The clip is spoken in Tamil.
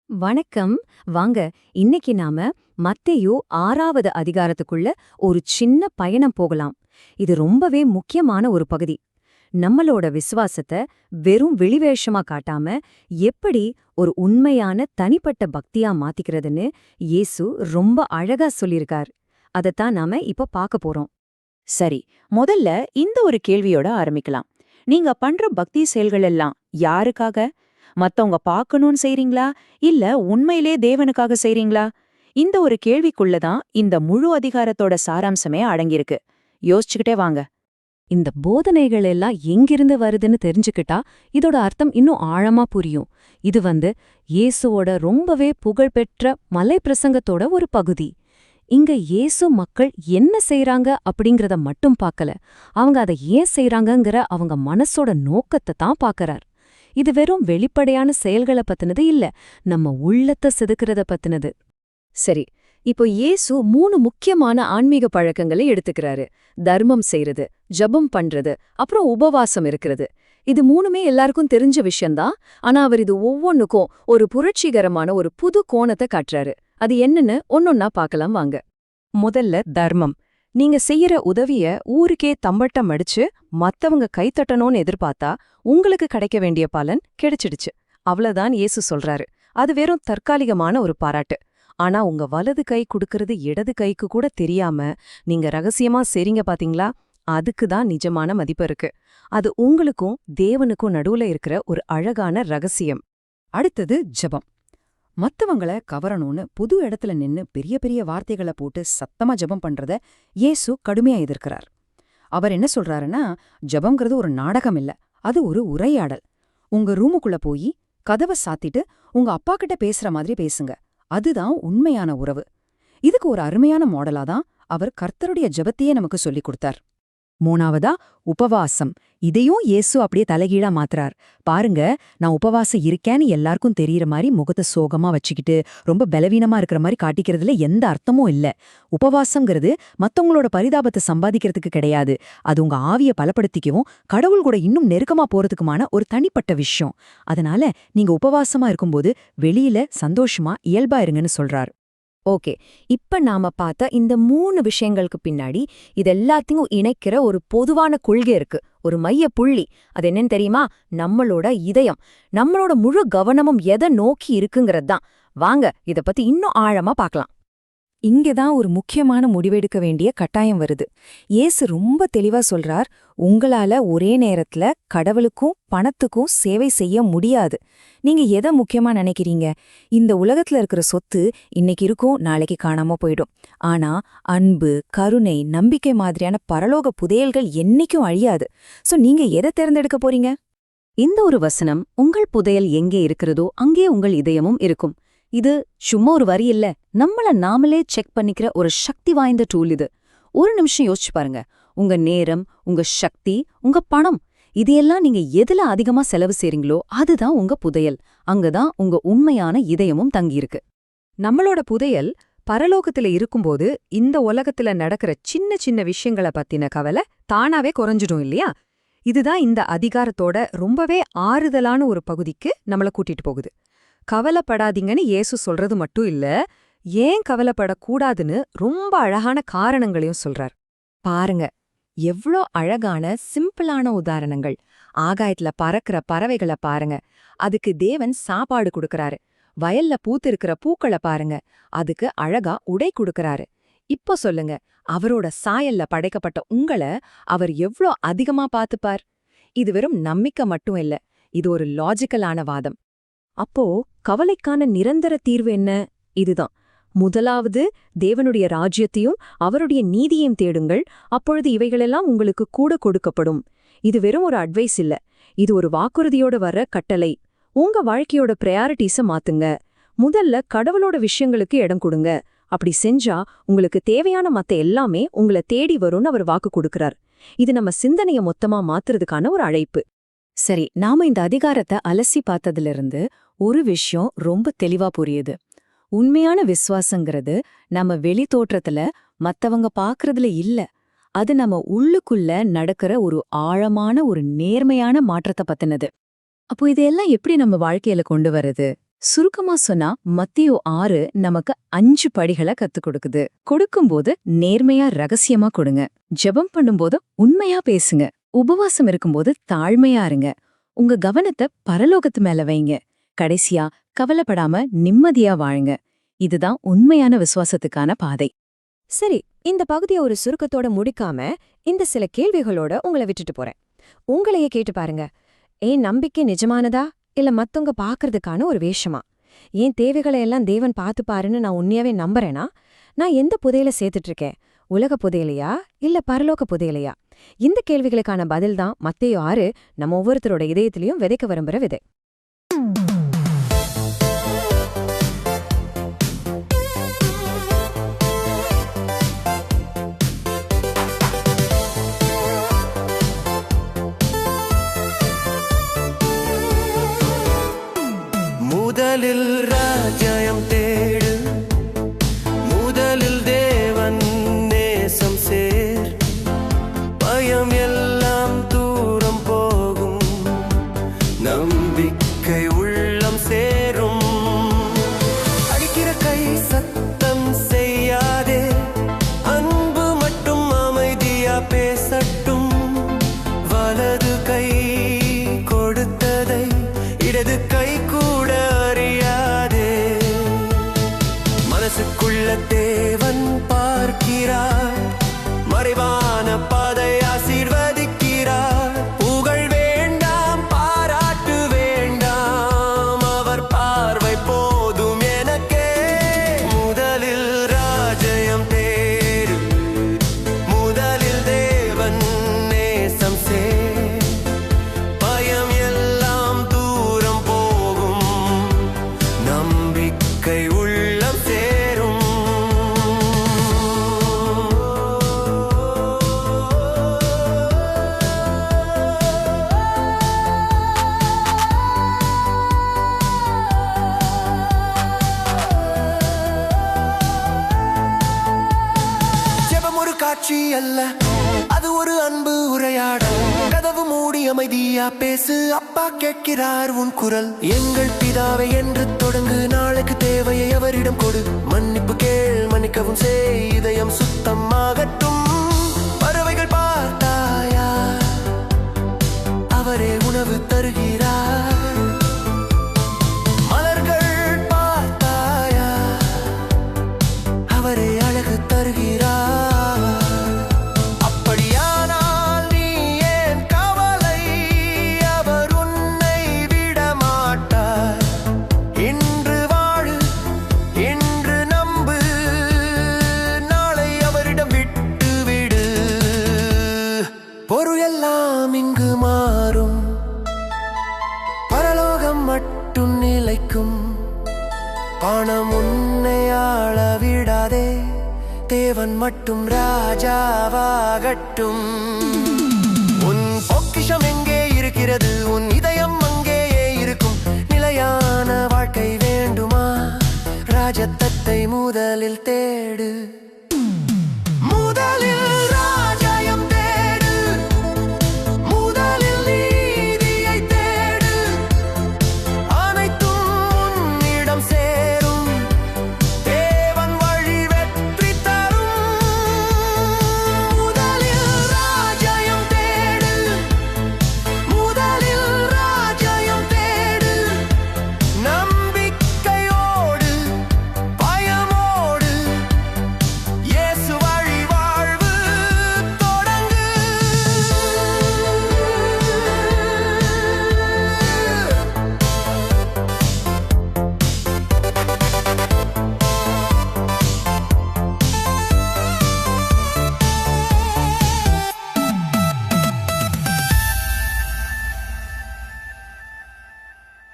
வணக்கம். வாங்க, இன்னைக்கு நாம மத்தேயு 6வது அதிகாரத்துக்குள்ள ஒரு சின்ன பயணம் போகலாம். இது ரொம்பவே முக்கியமான ஒரு பகுதி. நம்மளோட விசுவாசத்தை வெறும் வெளிவேஷமா காட்டாம எப்படி ஒரு உண்மையான தனிப்பட்ட பக்தியா மாத்திக்கிறதுன்னு இயேசு ரொம்ப அழகா சொல்லியிருக்கார். அதத்தான் நாம இப்ப பார்க்க போறோம். சரி, முதல்ல இந்த ஒரு கேள்வியோட ஆரம்பிக்கலாம். நீங்க பண்ற பக்தி செயல்கள் எல்லாம் யாருக்காக? மத்தவங்க பார்க்கணும்னு செய்றீங்களா? இல்ல உண்மையிலே தேவனுக்காக செய்றீங்களா? இந்த ஒரு கேள்விக்குள்ள தான் இந்த முழு அதிகாரத்தோட சாராம்சமே அடங்கியிருக்கு. யோசிச்சுக்கிட்டே வாங்க. இந்த போதனைகள் எல்லாம் எங்கிருந்து வருதுன்னு தெரிஞ்சுக்கிட்டா இதோட அர்த்தம் இன்னும் ஆழமா புரியும். இது இயேசுவோட ரொம்பவே புகழ்பெற்ற மலை பிரசங்கத்தோட ஒரு பகுதி. இங்க இயேசு மக்கள் என்ன செய்றாங்க அப்படிங்கறத மட்டும் பார்க்கல, அவங்க அதை ஏன் செய்றாங்கங்கிற அவங்க மனசோட நோக்கத்தை தான் பார்க்கறார். இது வெறும் வெளிப்படையான செயல்களை பத்தினது இல்ல, நம்ம உள்ளத்தை செதுக்கிறத பத்தினது. சரி, இப்போ இயேசு 3 முக்கியமான ஆன்மீக பழக்கங்களை எடுத்துக்கிறாரு. தர்மம் செய்யறது, ஜெபம் பண்றது, அப்புறம் உபவாசம் இருக்கிறது. இது மூணுமே எல்லாருக்கும் தெரிஞ்ச விஷயம்தான். ஆனா அவர் இது ஒவ்வொன்னுக்கும் ஒரு புரட்சிகரமான ஒரு புது கோணத்தை காட்டுறாரு. அது என்னன்னு ஒன்னொன்னா பார்க்கலாம் வாங்க. முதல்ல தர்மம். நீங்க செய்யற உதவிய ஊருக்கே தம்பட்டம் அடிச்சு மத்தவங்க கைத்தட்டணும்னு எதிர்பார்த்தா உங்களுக்கு கிடைக்க வேண்டிய பலன் கிடைச்சிடுச்சு. அவ்வளவுதான் இயேசு சொல்றாரு. அது வெறும் தற்காலிகமான ஒரு பாராட்டு. ஆனா உங்க வலது கை குடுக்கறது இடது கைக்கு கூட தெரியாம நீங்க ரகசியமா செய்றீங்க பாத்தீங்களா? அதுக்கு தான் நிஜமான மதிப்பு இருக்கு. அது உங்களுக்கும் தேவனுக்கும் நடுவுல இருக்கிற ஒரு அழகான ரகசியம். அடுத்தது ஜெபம். மத்தவங்கள கவரணும்னு புது இடத்துல நின்னு பெரிய பெரிய வார்த்தைகளை போட்டு சத்தமா ஜெபம் பண்றத இயேசு கடுமையா எதிர்க்கிறார். அவர் என்ன சொல்றாருன்னா, ஜெபம்ங்கிறது ஒரு நாடகம் இல்ல, அது ஒரு உரையாடல். உங்க ரூமுக்குள்ள போய் கதவை சாத்திட்டு உங்க அப்பா கிட்ட பேசுற மாதிரி பேசுங்க. அதுதான் உண்மையான உறவு. இதுக்கு ஒரு அருமையான மாடலா தான் அவர் கர்த்தருடைய ஜெபத்தையே நமக்கு சொல்லிக் கொடுத்தார். மூணாவதா உபவாசம். இதையும் இயேசு அப்படியே தலைகீழா மாத்துறார். பாருங்க, நான் உபவாசம் இருக்கேன்னு எல்லாருக்கும் தெரியற மாதிரி முகத்தை சோகமா வச்சுக்கிட்டு ரொம்ப பலவீனமா இருக்கிற மாதிரி காட்டிக்கிறதுல எந்த அர்த்தமும் இல்ல. உபவாசம்ங்கிறது மத்தவங்களோட பரிதாபத்தை சம்பாதிக்கிறதுக்கு கிடையாது. அது உங்க ஆவிய பலப்படுத்திக்கவும் கடவுள் கூட இன்னும் நெருக்கமா போறதுக்குமான ஒரு தனிப்பட்ட விஷயம். அதனால நீங்க உபவாசமா இருக்கும்போது வெளியில சந்தோஷமா இயல்பா இருங்கன்னு சொல்றார். ஓகே, இப்ப நாம பார்த்த இந்த 3 விஷயங்களுக்கு பின்னாடி இது எல்லாத்தையும் இணைக்கிற ஒரு பொதுவான கொள்கை இருக்கு, ஒரு மைய புள்ளி. அது என்னன்னு தெரியுமா? நம்மளோட இதயம். நம்மளோட முழு கவனமும் எதை நோக்கி இருக்குங்கிறது தான். வாங்க, இத பத்தி இன்னும் ஆழமா பார்க்கலாம். இங்கதான் ஒரு முக்கியமான முடிவெடுக்க வேண்டிய கட்டாயம் வருது. இயேசு ரொம்ப தெளிவா சொல்றார், உங்களால ஒரே நேரத்துல கடவுளுக்கும் பணத்துக்கும் சேவை செய்ய முடியாது. நீங்க எதை முக்கியமா நினைக்கிறீங்க? இந்த உலகத்துல இருக்கிற சொத்து இன்னைக்கு இருக்கும், நாளைக்கு காணாம போயிடும். ஆனா அன்பு, கருணை, நம்பிக்கை மாதிரியான பரலோக புதையல்கள் என்னைக்கும் அழியாது. சோ நீங்க எதை தேர்ந்தெடுக்க போறீங்க? இந்த ஒரு வசனம், உங்கள் புதையல் எங்கே இருக்கிறதோ அங்கே உங்கள் இதயமும் இருக்கும். இது சும்மா ஒரு வரி இல்ல, நம்மள நாமளே செக் பண்ணிக்கிற ஒரு சக்தி வாய்ந்த டூல் இது. ஒரு நிமிஷம் யோசிச்சு பாருங்க. உங்க நேரம், உங்க சக்தி, உங்க பணம், இதையெல்லாம் நீங்க எதுல அதிகமா செலவு செய்றீங்களோ அதுதான் உங்க புதையல். அங்கதான் உங்க உண்மையான இதயமும் தங்கியிருக்கு. நம்மளோட புதையல் பரலோகத்துல இருக்கும்போது இந்த உலகத்துல நடக்கிற சின்ன சின்ன விஷயங்களை பத்தின கவலை தானாவே குறைஞ்சிடும் இல்லையா? இதுதான் இந்த அதிகாரத்தோட ரொம்பவே ஆறுதலான ஒரு பகுதிக்கு நம்மள கூட்டிட்டு போகுது. கவலைப்படாதீங்கன்னு இயேசு சொல்றது மட்டும் இல்ல, ஏன் கவலைப்படக்கூடாதுன்னு ரொம்ப அழகான காரணங்களையும் சொல்றார். பாருங்க, எவ்ளோ அழகான சிம்பிளான உதாரணங்கள். ஆகாயத்துல பறக்கிற பறவைகளை பாருங்க, அதுக்கு தேவன் சாப்பாடு கொடுக்கறாரு. வயல்ல பூத்திருக்கிற பூக்களை பாருங்க, அதுக்கு அழகா உடை கொடுக்கறாரு. இப்போ சொல்லுங்க, அவரோட சாயல்ல படைக்கப்பட்ட உங்கள அவர் எவ்ளோ அதிகமா பார்த்துப்பார்? இது வெறும் நம்பிக்கை மட்டும் இல்ல, இது ஒரு லாஜிக்கலான வாதம். அப்போ கவலைக்கான நிரந்தர தீர்வு என்ன? இதுதான். முதலாவது, தேவனுடைய ராஜ்யத்தையும் அவருடைய நீதியையும் தேடுங்கள், அப்பொழுது இவைகளெல்லாம் உங்களுக்கு கூட கொடுக்கப்படும். இது வெறும் ஒரு அட்வைஸ் இல்ல, இது ஒரு வாக்குறுதியோட வர்ற கட்டளை. உங்க வாழ்க்கையோட பிரையாரிட்டிஸ மாத்துங்க. முதல்ல கடவுளோட விஷயங்களுக்கு இடம் கொடுங்க. அப்படி செஞ்சா உங்களுக்கு தேவையான மத்த எல்லாமே உங்களை தேடி வரும்னு அவர் வாக்கு கொடுக்கறார். இது நம்ம சிந்தனைய மொத்தமா மாத்துறதுக்கான ஒரு அழைப்பு. சரி, நாம இந்த அதிகாரத்தை அலசி பார்த்ததிலிருந்து ஒரு விஷயம் ரொம்ப தெளிவா புரியுது. உண்மையான விசுவாசங்கிறது நம்ம வெளி தோற்றத்துல மத்தவங்க பாக்குறதுல இல்ல, அது நம்ம உள்ளுக்குள்ள நடக்கிற ஒரு ஆழமான ஒரு நேர்மையான மாற்றத்தை பத்தினது. அப்போ இதையெல்லாம் எப்படி நம்ம வாழ்க்கையில கொண்டு வரது? சுருக்கமா சொன்னா மத்தேயு 6 நமக்கு 5 படிகளை கத்துக் கொடுக்குது. கொடுக்கும்போது நேர்மையா ரகசியமா கொடுங்க. ஜெபம் பண்ணும்போது உண்மையா பேசுங்க. உபவாசம் இருக்கும்போது தாழ்மையா இருங்க. உங்க கவனத்தை பரலோகத்து மேல வைங்க. கடைசியா கவலைப்படாம நிம்மதியா வாழுங்க. இதுதான் உண்மையான விசுவாசத்துக்கான பாதை. சரி, இந்த பகுதியை ஒரு சுருக்கத்தோட முடிக்காம இந்த சில கேள்விகளோட உங்களை விட்டுட்டு போறேன். உங்களையே கேட்டு பாருங்க. ஏன் நம்பிக்கை நிஜமானதா இல்ல மத்தவங்க பாக்குறதுக்கான ஒரு வேஷமா? ஏன் தேவைகளை எல்லாம் தேவன் பாத்துப்பாருன்னு நான் உண்மையாவே நம்புறேனா? நான் எந்த புதையல சேர்த்துட்டு இருக்கேன்? உலக புதையலையா இல்ல பரலோக புதையலையா? இந்த கேள்விகளுக்கான பதில்தான் மத்தேயு 6 நம்ம ஒவ்வொருத்தரோட இதயத்திலையும் விதைக்க விரும்புற விதை. முதலில் ராஜ்யம் தேடு, முதலில் தேவன் நேசம் சேர், பயம் எல்லாம் தூரம் போகும், நம்பிக்கை உள்ளம் சேரும். அடிக்கிற கை சத்தம் செய்யாதே, அன்பு மட்டும் அமைதியா பேசட்டும். வலது கை கொடுத்ததை இடது கை கூட அறியாதே. மனசுக்குள்ள தேவன் பார்க்கிறார், மறைவான பாதை ஆசீர்வதிக்கிறார். புகழ் வேண்டாம், பாராட்டு வேண்டாம், அவர் பார்வை போதும் எனக்கே. முதலில் ராஜ்யம் தேடு, முதலில் தேவன் நேசம் சேர், பயம் எல்லாம் தூரம் போகும், நம்பிக்கை உள்ளம் சேரும். ஜெபம் ஒரு காட்சி அல்ல, அது ஒரு அன்பு உரையாடல். கதவு மூடி அமைதியா பேசு, அப்பா கேட்கிறார் உன் குரல். எங்கள் பிதாவை என்று தொடங்கு, நாளைக்கு தேவையை அவரிடம் கொடு. மன்னிப்பு கேள், மன்னிக்கவும் செய், இதயம் சுத்தமாகட்டும். பறவைகள் பார்த்தாயா, அவரே உணவு தருகிறார். மலர்கள் பார்த்தாயா, அவரே அழகு தருகிறார். அப்படியானால் நீ ஏன் கவலை, அவர் உன்னை விடமாட்டார். இன்று வாழு, இன்று நம்பு, நாளை அவரிடம் விட்டு விடு. பொருள் எல்லாம் இங்கு மாறும், பரலோகம் மட்டும் நிலைக்கும். பணம் உன்னை ஆள விடாதே, தேவன் மட்டும் ராஜாவாகட்டும். உன் பொக்கிஷம் எங்கே இருக்கிறது, உன் இதயம் அங்கேயே இருக்கும். நிலையான வாழ்க்கை வேண்டுமா, ராஜத்தத்தை முதலில்